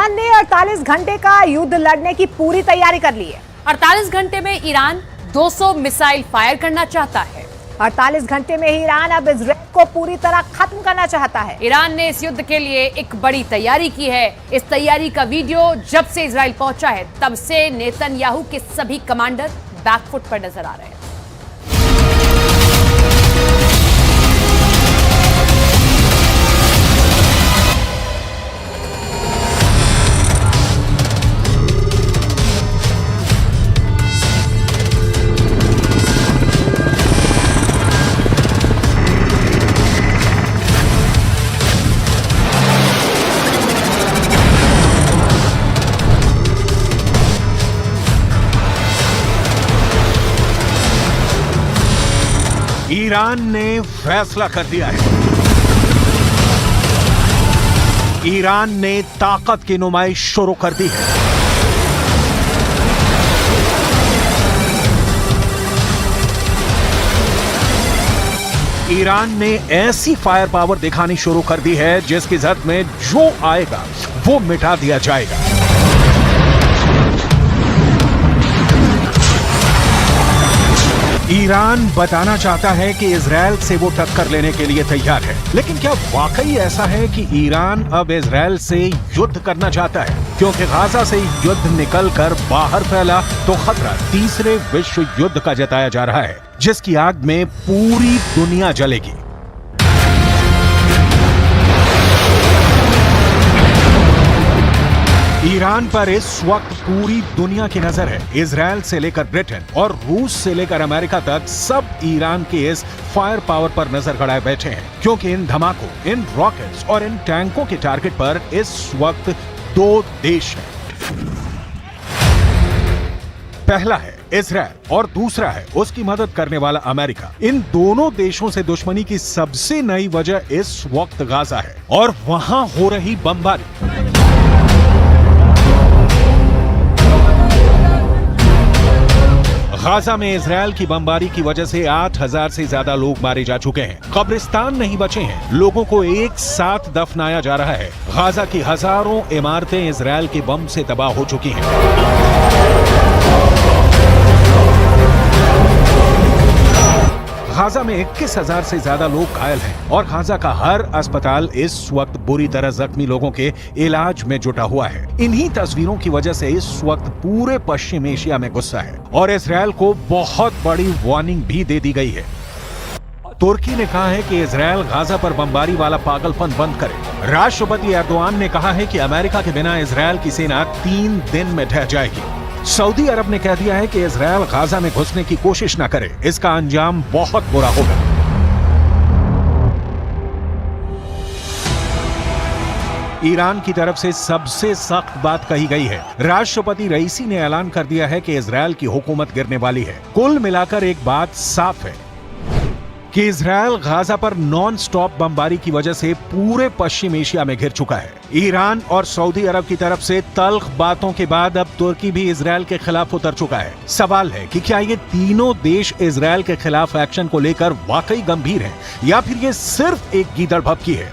Iran ने 48 घंटे का युद्ध लड़ने की पूरी तैयारी कर ली है। 48 घंटे में ईरान 200 मिसाइल फायर करना चाहता है। 48 घंटे में ईरान अब इजराइल को पूरी तरह खत्म करना चाहता है। ईरान ने इस युद्ध के लिए एक बड़ी तैयारी की है। इस तैयारी का वीडियो जब से इजराइल पहुंचा है तब से नेतन्याहू के सभी कमांडर बैकफुट पर नजर आ रहे हैं। ईरान ने फैसला कर दिया है। ईरान ने ताकत की नुमाइश शुरू कर दी है। ईरान ने ऐसी फायर पावर दिखानी शुरू कर दी है जिसकी जद में जो आएगा वो मिटा दिया जाएगा। ईरान बताना चाहता है कि इजराइल से वो टक्कर लेने के लिए तैयार है, लेकिन क्या वाकई ऐसा है कि ईरान अब इजराइल से युद्ध करना चाहता है? क्योंकि गाजा से युद्ध निकलकर बाहर फैला तो खतरा तीसरे विश्व युद्ध का जताया जा रहा है, जिसकी आग में पूरी दुनिया जलेगी। ईरान पर इस वक्त पूरी दुनिया की नजर है। इजराइल से लेकर ब्रिटेन और रूस से लेकर अमेरिका तक सब ईरान के इस फायर पावर पर नजर गड़ाए बैठे हैं, क्योंकि इन धमाकों, इन रॉकेट्स और इन टैंकों के टारगेट पर इस वक्त दो देश हैं। पहला है इजराइल और दूसरा है उसकी मदद करने वाला अमेरिका। इन दोनों देशों से दुश्मनी की सबसे नई वजह इस वक्त गाजा है और वहां हो रही बमबारी। गाजा में इजराइल की बमबारी की वजह से 8,000 से ज्यादा लोग मारे जा चुके हैं। कब्रिस्तान नहीं बचे हैं। लोगों को एक साथ दफनाया जा रहा है। गाजा की हजारों इमारतें इजराइल के बम से तबाह हो चुकी हैं। गाजा में 21,000 से ज्यादा लोग घायल हैं और गाजा का हर अस्पताल इस वक्त बुरी तरह जख्मी लोगों के इलाज में जुटा हुआ है। इन्हीं तस्वीरों की वजह से इस वक्त पूरे पश्चिम एशिया में गुस्सा है और इजराइल को बहुत बड़ी वार्निंग भी दे दी गई है। तुर्की ने कहा है कि इजराइल गाजा पर बमबारी वाला पागलपन बंद करे। राष्ट्रपति एर्दोआन ने कहा है कि अमेरिका के बिना इजराइल की सेना 3 दिन में ढह जाएगी। सऊदी अरब ने कह दिया है कि इजराइल गाजा में घुसने की कोशिश न करे, इसका अंजाम बहुत बुरा होगा। ईरान की तरफ से सबसे सख्त बात कही गई है। राष्ट्रपति रईसी ने ऐलान कर दिया है कि इजराइल की हुकूमत गिरने वाली है। कुल मिलाकर एक बात साफ है कि इजराइल गाजा पर नॉन स्टॉप बमबारी की वजह से पूरे पश्चिम एशिया में घिर चुका है। ईरान और सऊदी अरब की तरफ से तल्ख बातों के बाद अब तुर्की भी इजराइल के खिलाफ उतर चुका है। सवाल है कि क्या ये तीनों देश इजराइल के खिलाफ एक्शन को लेकर वाकई गंभीर हैं या फिर ये सिर्फ एक गीदड़ भभकी है?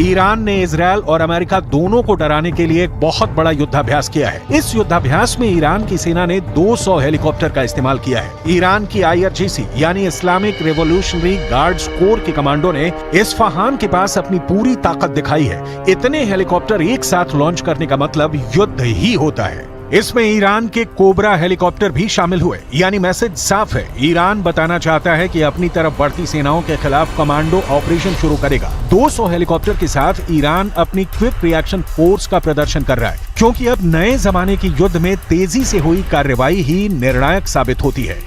ईरान ने इजराइल और अमेरिका दोनों को डराने के लिए एक बहुत बड़ा युद्धाभ्यास किया है। इस युद्धाभ्यास में ईरान की सेना ने 200 हेलीकॉप्टर का इस्तेमाल किया है। ईरान की IRGC यानी इस्लामिक रिवॉल्यूशनरी गार्ड्स कोर के कमांडो ने इस्फहान के पास अपनी पूरी ताकत दिखाई है। इतने हेलीकॉप्टर एक साथ लॉन्च करने का मतलब युद्ध ही होता है। इसमें ईरान के कोबरा हेलीकॉप्टर भी शामिल हुए, यानी मैसेज साफ है। ईरान बताना चाहता है कि अपनी तरफ बढ़ती सेनाओं के खिलाफ कमांडो ऑपरेशन शुरू करेगा। 200 हेलीकॉप्टर के साथ ईरान अपनी क्विक रिएक्शन फोर्स का प्रदर्शन कर रहा है, क्योंकि अब नए जमाने की युद्ध में तेजी से हुई कार्रवाई ही निर्णायक साबित होती है।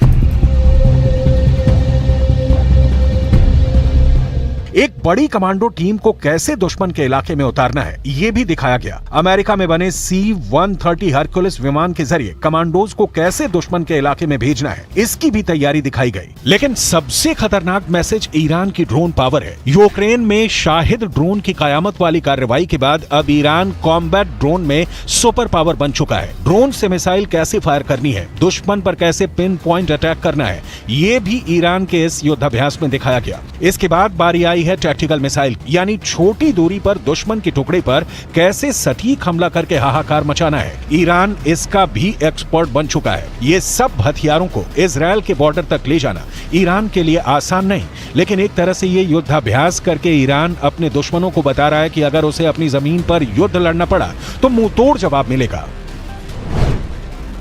एक बड़ी कमांडो टीम को कैसे दुश्मन के इलाके में उतारना है ये भी दिखाया गया। अमेरिका में बने C-130 हरक्युलिस विमान के जरिए कमांडोज को कैसे दुश्मन के इलाके में भेजना है इसकी भी तैयारी दिखाई गई। लेकिन सबसे खतरनाक मैसेज ईरान की ड्रोन पावर है। यूक्रेन में शाहिद ड्रोन की कयामत वाली कार्रवाई के बाद अब ईरान कॉम्बैट ड्रोन में सुपर पावर बन चुका है। ड्रोन से मिसाइल कैसे फायर करनी है, दुश्मन पर कैसे पिन पॉइंट अटैक करना है, ये भी ईरान के इस युद्धाभ्यास में दिखाया गया। इसके बाद बारी आई है टैक्टिकल मिसाइल, यानी छोटी दूरी पर दुश्मन के टुकड़े पर कैसे सटीक हमला करके हाहाकार मचाना है। ईरान इसका भी एक्सपर्ट बन चुका है। ये सब हथियारों को इजराइल के बॉर्डर तक ले जाना ईरान के लिए आसान नहीं, लेकिन एक तरह से ये युद्धाभ्यास करके ईरान अपने दुश्मनों को बता रहा है कि अगर उसे अपनी जमीन पर युद्ध लड़ना पड़ा तो मुंह तोड़ जवाब मिलेगा।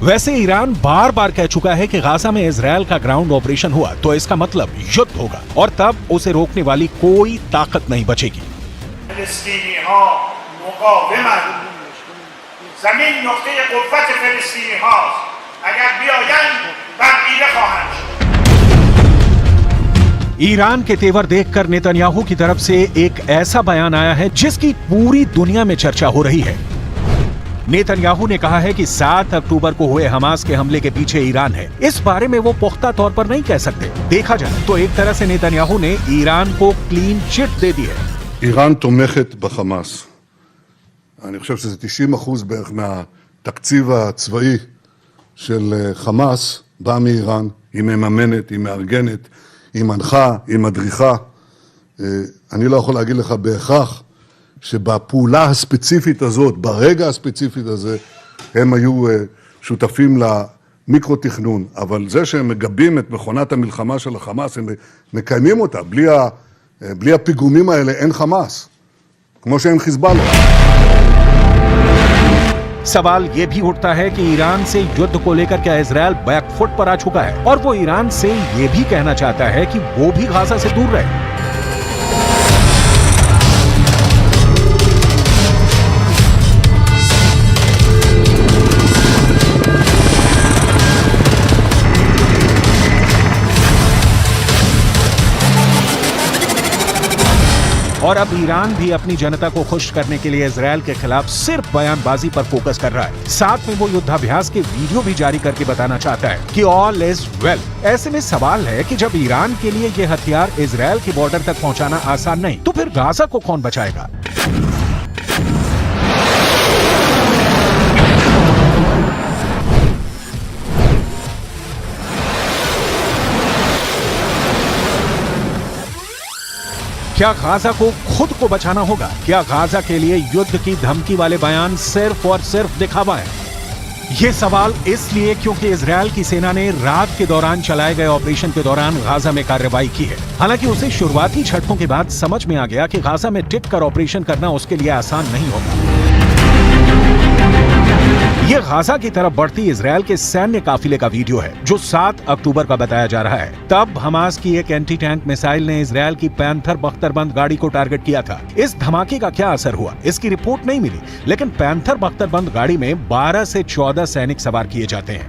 वैसे ईरान बार बार कह चुका है कि गाजा में इजराइल का ग्राउंड ऑपरेशन हुआ तो इसका मतलब युद्ध होगा और तब उसे रोकने वाली कोई ताकत नहीं बचेगी। जमीन नुक्ते कुव्वत फिलिस्तीनी हास्ट, अगर बियायन तबदील ख़वाहंद। ईरान के तेवर देखकर नेतन्याहू की तरफ से एक ऐसा बयान आया है जिसकी पूरी दुनिया में चर्चा हो रही है। नेतन्याहू ने कहा है कि 7 अक्टूबर को हुए हमास के हमले के पीछे ईरान है। इस बारे में वो पुख्ता तौर पर नहीं कह सकते। देखा जाए तो एक तरह से नेतन्याहू ने ईरान को क्लीन चिट दे दी है। איראן תומכת בחמאס. אני חושב שזה 90% בערך מהתקציב הצבאי של חמאס בא מאיראן. היא מממנת, היא מארגנת, היא מנחה, היא מדריכה. אני לא יכול להגיד לך בהכרח שבפעולה הספציפית הזאת, ברגע הספציפית הזה, הם היו שותפים למיקרו-תכנון. אבל זה שהם מגבים את מכונת המלחמה של החמאס, הם מקיימים אותה. בלי הפיגומים האלה אין חמאס. כמו שאין חיזבאללה. सवाल ये भी उठता है कि ईरान से युद्ध को लेकर क्या इजराइल बैकफुट पर आ चुका है और वो ईरान से ये भी कहना चाहता है कि वो भी गाजा से दूर रहे। और अब ईरान भी अपनी जनता को खुश करने के लिए इजराइल के खिलाफ सिर्फ बयानबाजी पर फोकस कर रहा है। साथ में वो युद्धाभ्यास के वीडियो भी जारी करके बताना चाहता है कि ऑल इज वेल। ऐसे में सवाल है कि जब ईरान के लिए ये हथियार इजराइल के बॉर्डर तक पहुंचाना आसान नहीं तो फिर गाजा को कौन बचाएगा? क्या गाजा को खुद को बचाना होगा? क्या गाजा के लिए युद्ध की धमकी वाले बयान सिर्फ और सिर्फ दिखावा है? ये सवाल इसलिए क्योंकि इजराइल की सेना ने रात के दौरान चलाए गए ऑपरेशन के दौरान गाजा में कार्रवाई की है। हालांकि उसे शुरुआती झटकों के बाद समझ में आ गया कि गाजा में टिक कर ऑपरेशन करना उसके लिए आसान नहीं होगा। ये गाजा की तरफ बढ़ती इजराइल के सैन्य काफिले का वीडियो है जो 7 अक्टूबर का बताया जा रहा है। तब हमास की एक एंटी टैंक मिसाइल ने इजराइल की पैंथर बख्तरबंद गाड़ी को टारगेट किया था। इस धमाके का क्या असर हुआ इसकी रिपोर्ट नहीं मिली, लेकिन पैंथर बख्तरबंद गाड़ी में 12 से 14 सैनिक सवार किए जाते हैं।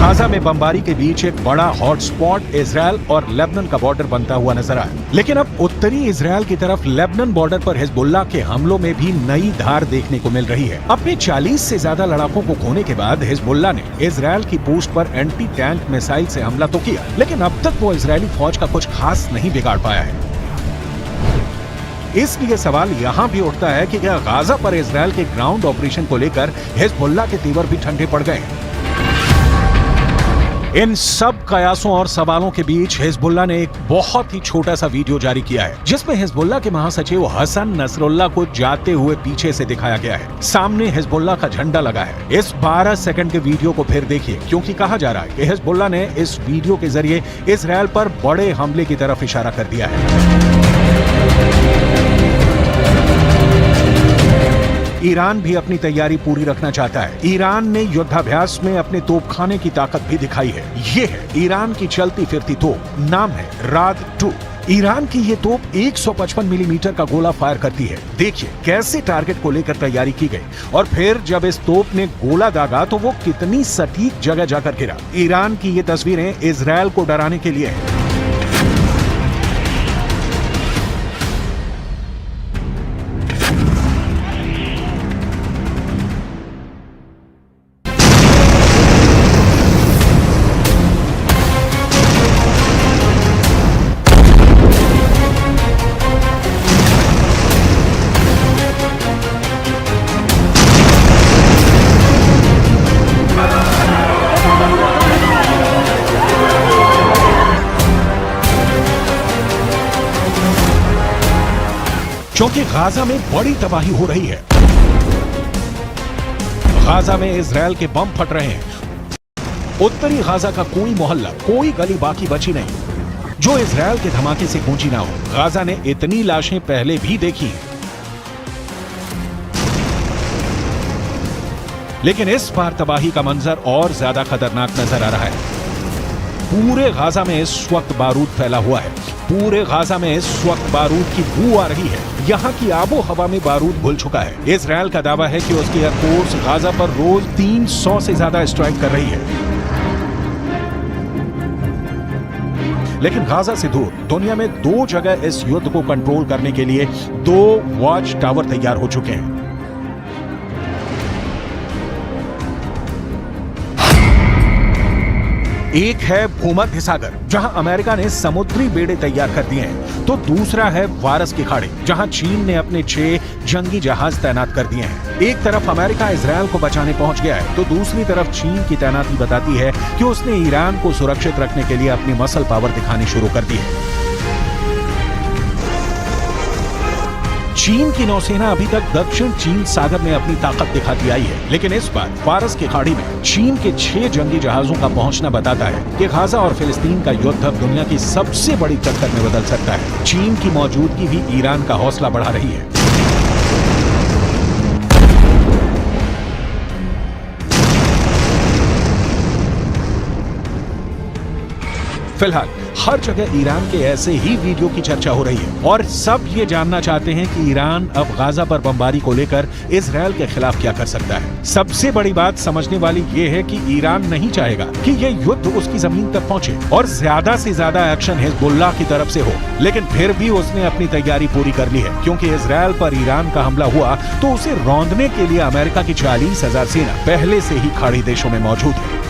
गाजा में बमबारी के बीच एक बड़ा हॉटस्पॉट इजराइल और लेबनान का बॉर्डर बनता हुआ नजर आया। लेकिन अब उत्तरी इजराइल की तरफ लेबनान बॉर्डर पर हिजबुल्लाह के हमलों में भी नई धार देखने को मिल रही है। अपने 40 से ज्यादा लड़ाकों को खोने के बाद हिजबुल्लाह ने इजराइल की पोस्ट पर एंटी टैंक मिसाइल से हमला तो किया, लेकिन अब तक वो इजरायली फौज का कुछ खास नहीं बिगाड़ पाया है। इसलिए सवाल यहाँ भी उठता है कि क्या गाजा पर इजराइल के ग्राउंड ऑपरेशन को लेकर हिजबुल्लाह के तेवर भी ठंडे पड़ गए? इन सब कयासों और सवालों के बीच हिजबुल्लाह ने एक बहुत ही छोटा सा वीडियो जारी किया है जिसमें हिजबुल्लाह के महासचिव हसन नसरुल्लाह को जाते हुए पीछे से दिखाया गया है। सामने हिजबुल्लाह का झंडा लगा है। इस 12 सेकंड के वीडियो को फिर देखिए, क्योंकि कहा जा रहा है कि हिजबुल्लाह ने इस वीडियो के जरिए इजराइल पर बड़े हमले की तरफ इशारा कर दिया है। ईरान भी अपनी तैयारी पूरी रखना चाहता है। ईरान ने युद्धाभ्यास में अपने तोपखाने की ताकत भी दिखाई है। ये है ईरान की चलती फिरती तोप, नाम है राद 2। ईरान की ये तोप 155 मिलीमीटर का गोला फायर करती है। देखिए कैसे टारगेट को लेकर तैयारी की गई और फिर जब इस तोप ने गोला दागा तो वो कितनी सटीक जगह जाकर गिरा। ईरान की ये तस्वीरें इजरायल को डराने के लिए हैं। क्योंकि गाजा में बड़ी तबाही हो रही है। गाजा में इजरायल के बम फट रहे हैं। उत्तरी गाजा का कोई मोहल्ला, कोई गली बाकी बची नहीं जो इजरायल के धमाके से गूंजी ना हो। गाजा ने इतनी लाशें पहले भी देखी हैं, लेकिन इस बार तबाही का मंजर और ज्यादा खतरनाक नजर आ रहा है। पूरे गाजा में इस वक्त बारूद फैला हुआ है। पूरे गाजा में इस वक्त बारूद की बू आ रही है। यहाँ की आबो हवा में बारूद घुल चुका है। इजरायल का दावा है कि उसकी एयरफोर्स गाजा पर रोज 300 से ज्यादा स्ट्राइक कर रही है। लेकिन गाजा से दूर दुनिया में 2 जगह इस युद्ध को कंट्रोल करने के लिए 2 वॉच टावर तैयार हो चुके हैं। एक है भूमध्य सागर, जहां अमेरिका ने समुद्री बेड़े तैयार कर दिए हैं, तो दूसरा है फारस के खाड़ी, जहां चीन ने अपने 6 जंगी जहाज तैनात कर दिए हैं। एक तरफ अमेरिका इजरायल को बचाने पहुंच गया है, तो दूसरी तरफ चीन की तैनाती बताती है कि उसने ईरान को सुरक्षित रखने के लिए अपनी मसल पावर दिखानी शुरू कर दी है। चीन की नौसेना अभी तक दक्षिण चीन सागर में अपनी ताकत दिखाती आई है, लेकिन इस बार फारस की खाड़ी में चीन के 6 जंगी जहाजों का पहुंचना बताता है कि गाजा और फिलिस्तीन का युद्ध अब दुनिया की सबसे बड़ी टक्कर में बदल सकता है। चीन की मौजूदगी भी ईरान का हौसला बढ़ा रही है। फिलहाल हर जगह ईरान के ऐसे ही वीडियो की चर्चा हो रही है और सब ये जानना चाहते हैं कि ईरान अब गाजा पर बमबारी को लेकर इजरायल के खिलाफ क्या कर सकता है। सबसे बड़ी बात समझने वाली ये है कि ईरान नहीं चाहेगा कि ये युद्ध उसकी जमीन तक पहुंचे और ज्यादा से ज्यादा एक्शन हिजबुल्लाह की तरफ से हो, लेकिन फिर भी उसने अपनी तैयारी पूरी कर ली है, क्योंकि इजरायल पर ईरान का हमला हुआ तो उसे रौंदने के लिए अमेरिका की 40,000 सेना पहले से ही खाड़ी देशों में मौजूद है।